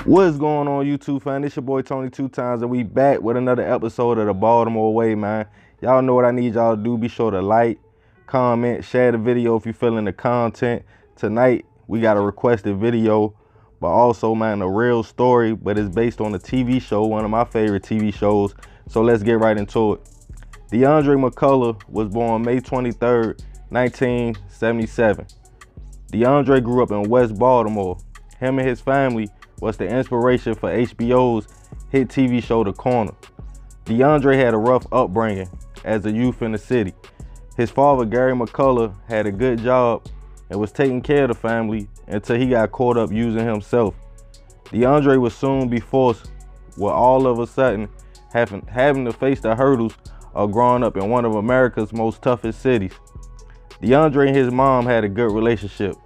What's going on, YouTube fam? It's your boy Tony 2 Times, and we back with another episode of the Baltimore Way, man. Y'all know what I need y'all to do. Be sure to like, comment, share the video if you're feeling the content. Tonight, we got a requested video, but also, man, a real story, but it's based on a TV show, one of my favorite TV shows. So let's get right into it. DeAndre McCullough was born May 23rd, 1977. DeAndre grew up in West Baltimore. Him and his family was the inspiration for HBO's hit TV show The Corner. DeAndre had a rough upbringing as a youth in the city. His father, Gary McCullough, had a good job and was taking care of the family until he got caught up using himself. DeAndre would soon be forced with all of a sudden having to face the hurdles of growing up in one of America's most toughest cities. DeAndre and his mom had a good relationship.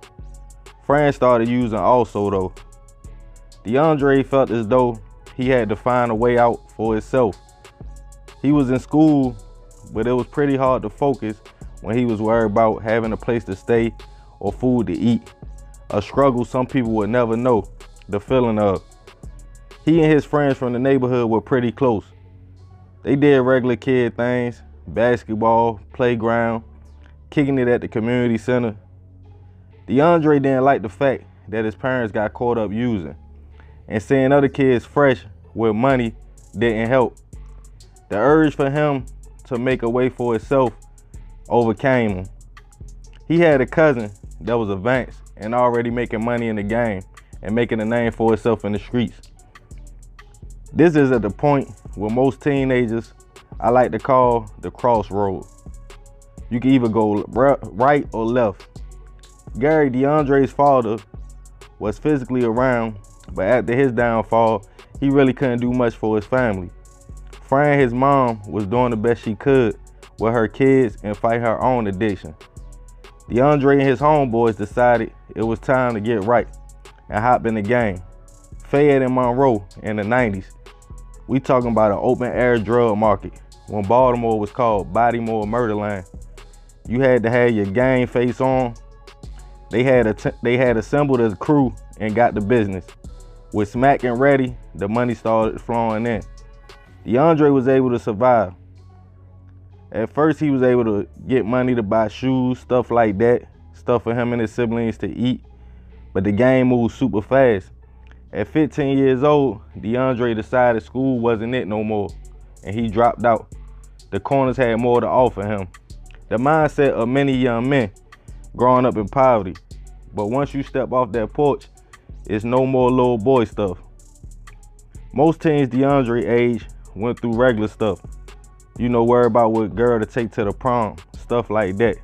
Friends started using also though. DeAndre felt as though he had to find a way out for himself. He was in school, but it was pretty hard to focus when he was worried about having a place to stay or food to eat. A struggle some people would never know the feeling of. He and his friends from the neighborhood were pretty close. They did regular kid things, basketball, playground, kicking it at the community center. DeAndre didn't like the fact that his parents got caught up using, and seeing other kids fresh with money didn't help. The urge for him to make a way for himself overcame him. He had a cousin that was advanced and already making money in the game and making a name for himself in the streets. This is at the point where most teenagers I like to call the crossroad. You can either go right or left. Gary, DeAndre's father, was physically around, but after his downfall, he really couldn't do much for his family. Fran, his mom, was doing the best she could with her kids and fight her own addiction. DeAndre and his homeboys decided it was time to get right and hop in the game. Fayette and Monroe in the 90s. We talking about an open air drug market when Baltimore was called Baltimore Murderland. You had to have your gang face on. They had assembled as a crew and got the business. With smack and ready, the money started flowing in. DeAndre was able to survive. At first, he was able to get money to buy shoes, stuff like that, stuff for him and his siblings to eat, but the game moved super fast. At 15 years old, DeAndre decided school wasn't it no more, and he dropped out. The corners had more to offer him. The mindset of many young men growing up in poverty, but once you step off that porch, it's no more little boy stuff. Most teens DeAndre age went through regular stuff. You know, worried about what girl to take to the prom, stuff like that.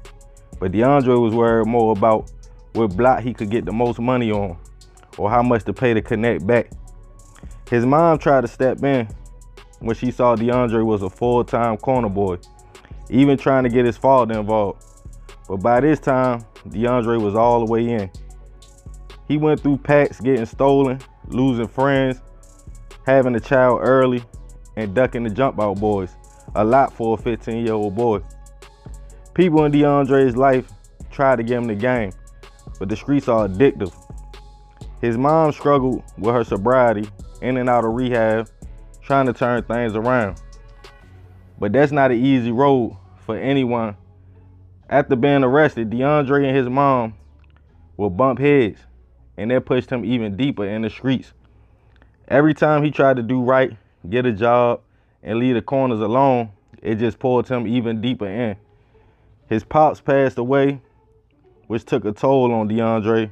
But DeAndre was worried more about what block he could get the most money on, or how much to pay to connect back. His mom tried to step in when she saw DeAndre was a full-time corner boy, even trying to get his father involved. But by this time, DeAndre was all the way in. He went through packs getting stolen, losing friends, having a child early, and ducking the jump out boys. A lot for a 15-year-old boy. People in DeAndre's life tried to get him the game, but the streets are addictive. His mom struggled with her sobriety, in and out of rehab, trying to turn things around. But that's not an easy road for anyone. After being arrested, DeAndre and his mom would bump heads, and that pushed him even deeper in the streets. Every time he tried to do right, get a job, and leave the corners alone, it just pulled him even deeper in. His pops passed away, which took a toll on DeAndre.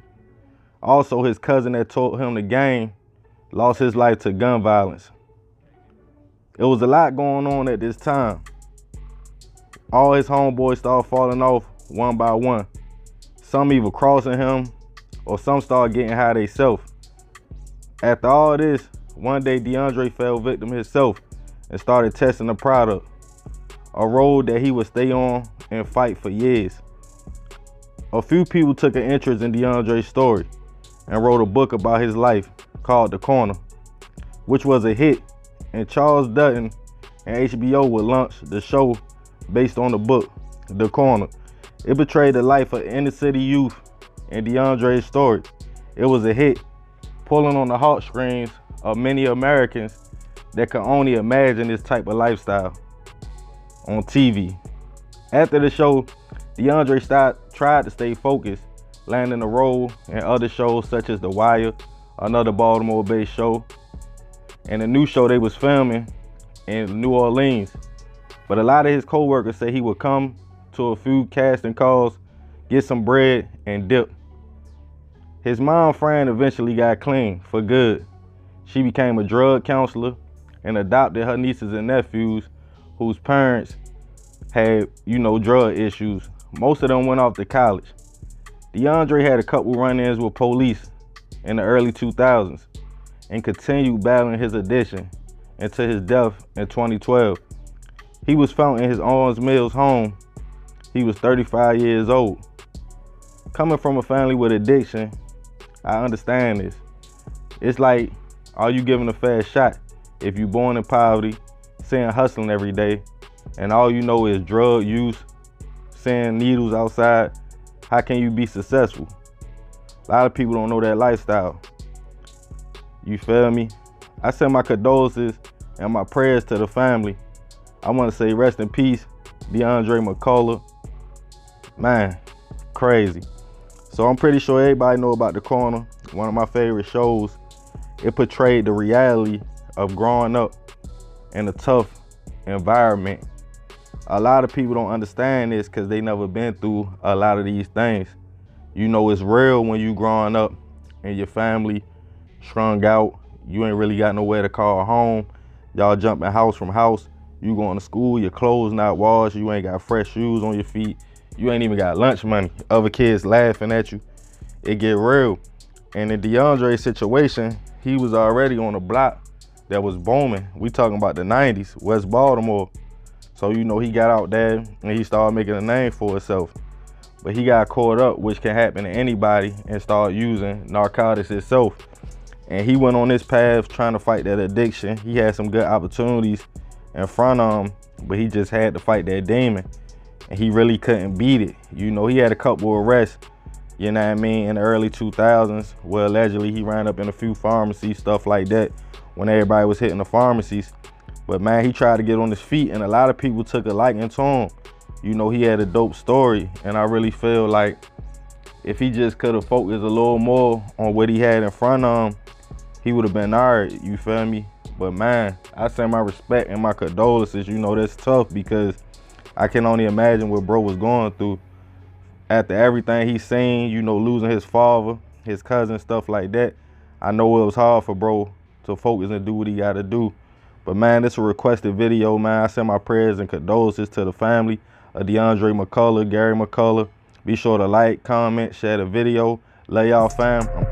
Also, his cousin that taught him the game lost his life to gun violence. It was a lot going on at this time. All his homeboys started falling off one by one. Some either crossing him, or some started getting high themselves. After all this, one day DeAndre fell victim himself and started testing the product, a road that he would stay on and fight for years. A few people took an interest in DeAndre's story and wrote a book about his life called The Corner, which was a hit, and Charles Dutton and HBO would launch the show based on the book, The Corner. It portrayed the life of inner city youth and DeAndre's story. It was a hit. pulling on the heartstrings of many Americans that can only imagine this type of lifestyle on TV. After the show, DeAndre tried to stay focused, landing a role in other shows such as The Wire, another Baltimore-based show, and a new show they was filming in New Orleans. But a lot of his co-workers say he would come to a few casting calls, get some bread, and dip. His mom, Fran, eventually got clean for good. She became a drug counselor and adopted her nieces and nephews whose parents had, drug issues. Most of them went off to college. DeAndre had a couple run-ins with police in the early 2000s and continued battling his addiction until his death in 2012. He was found in his Owens Mills home. He was 35 years old. Coming from a family with addiction, I understand this. It's like, are you given a fair shot if you're born in poverty, seeing hustling every day, and all you know is drug use, seeing needles outside? How can you be successful? A lot of people don't know that lifestyle. You feel me? I send my condolences and my prayers to the family. I want to say rest in peace, DeAndre McCullough. Man, crazy. So I'm pretty sure everybody know about The Corner, one of my favorite shows. It portrayed the reality of growing up in a tough environment. A lot of people don't understand this because they never been through a lot of these things. It's real when you growing up and your family strung out. You ain't really got nowhere to call home. Y'all jumping house from house. You going to school, your clothes not washed. You ain't got fresh shoes on your feet. You ain't even got lunch money. Other kids laughing at you. It get real. And in DeAndre's situation, he was already on a block that was booming. We talking about the 90s, West Baltimore. So, he got out there and he started making a name for himself. But he got caught up, which can happen to anybody, and started using narcotics himself. And he went on this path trying to fight that addiction. He had some good opportunities in front of him, but he just had to fight that demon. And he really couldn't beat it. He had a couple of arrests, in the early 2000s, where allegedly he ran up in a few pharmacies, stuff like that, when everybody was hitting the pharmacies. But man, he tried to get on his feet, and a lot of people took a liking to him. He had a dope story, and I really feel like if he just could have focused a little more on what he had in front of him, he would have been all right, you feel me? But man, I send my respect and my condolences. That's tough, because I can only imagine what bro was going through after everything he's seen, losing his father, his cousin, stuff like that. I know it was hard for bro to focus and do what he got to do. But man, this is a requested video, man. I send my prayers and condolences to the family of DeAndre McCullough, Gary McCullough. Be sure to like, comment, share the video. Love y'all, fam.